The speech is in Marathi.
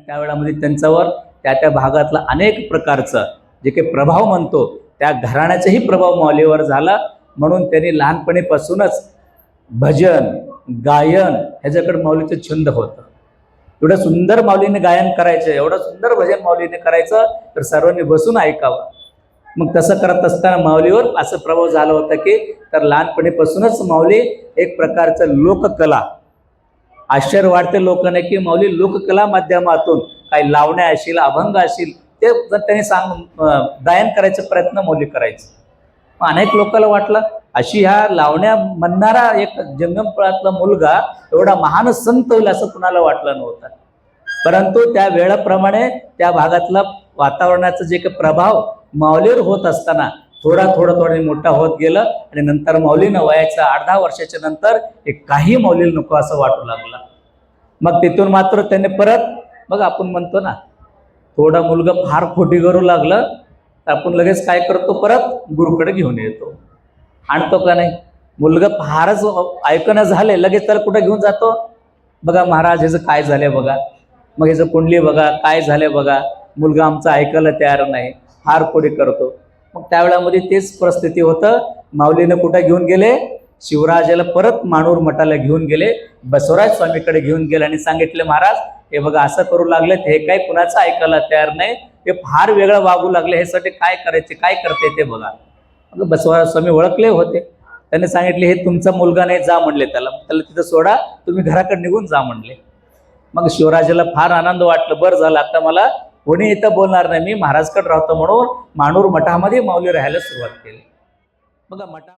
त्यावेळामध्ये त्यांच्यावर त्या भागातला अनेक प्रकारचं जे काही प्रभाव म्हणतो त्या घराण्याचाही प्रभाव माऊलीवर झाला। म्हणून त्यांनी लहानपणीपासूनच भजन गायन ह्याच्याकडे माऊलीचं छंद होतं। एवढं सुंदर माऊलीने गायन करायचं, एवढं सुंदर भजन माऊलीने करायचं तर सर्वांनी बसून ऐकावं। मग तसं करत असताना माऊलीवर असं प्रभाव झाला होता की तर लहानपणीपासूनच माऊली एक प्रकारचं लोककला, आश्चर्य वाटते लोकांना की माऊली लोककला माध्यमातून काही लावण्या असतील अभंग असतील ते जर त्यांनी गायन करायचा प्रयत्न माऊली करायचं। अनेक लोकांना वाटलं अशी ह्या लावण्या म्हणणारा एक जंगमपळातला मुलगा एवढा महान संत होईल असं कुणाला वाटलं नव्हतं। परंतु त्या वेळेप्रमाणे त्या भागातला वातावरणाचा जे काही प्रभाव माऊलीवर होत असताना थोडा मोठा होत गेलं आणि नंतर माऊलीनं वयाच्या 8-10 वर्षाच्या नंतर एक काही माऊलीला नको असं वाटू लागलं। मग तिथून मात्र त्याने परत मग आपण म्हणतो ना थोडा मुलगा फार खोटी करू लागलं तर आपण लगेच काय करतो परत गुरुकडे घेऊन येतो, आणतो का नाही। मुलगा फारच ऐकणं झाले लगेच त्याला कुठं घेऊन जातो, बघा महाराज ह्याचं काय झालंय बघा, मग ह्याचं कुंडली बघा काय झालंय बघा, मुलगा आमचा ऐकायला तयार नाही, फार खोडी करतो। मग त्यावेळामध्ये तेच परिस्थिती होतं। माऊलीनं कुठं घेऊन गेले, शिवराजाला परत माणूर मठाला घेऊन गेले, बसवराज स्वामीकडे घेऊन गेले आणि सांगितले महाराज हे बघा असं करू लागले, हे काय कुणाचं ऐकायला तयार नाही, ते फार वेगळं वागू लागले, ह्यासाठी काय करायचे काय करते ते बघा। मग बसवराज स्वामी ओळखले होते, त्यांनी सांगितले हे तुमचा मुलगा नाही, जा म्हणले त्याला तिथं सोडा, तुम्ही घराकडे निघून जा म्हणले। मग शिवराजाला फार आनंद वाटलं, बरं झालं आता मला कोणी इथं बोलणार नाही, मी महाराजकडे राहतो म्हणून माणूर मठामध्ये माऊली राहायला सुरुवात केली। बघा मठा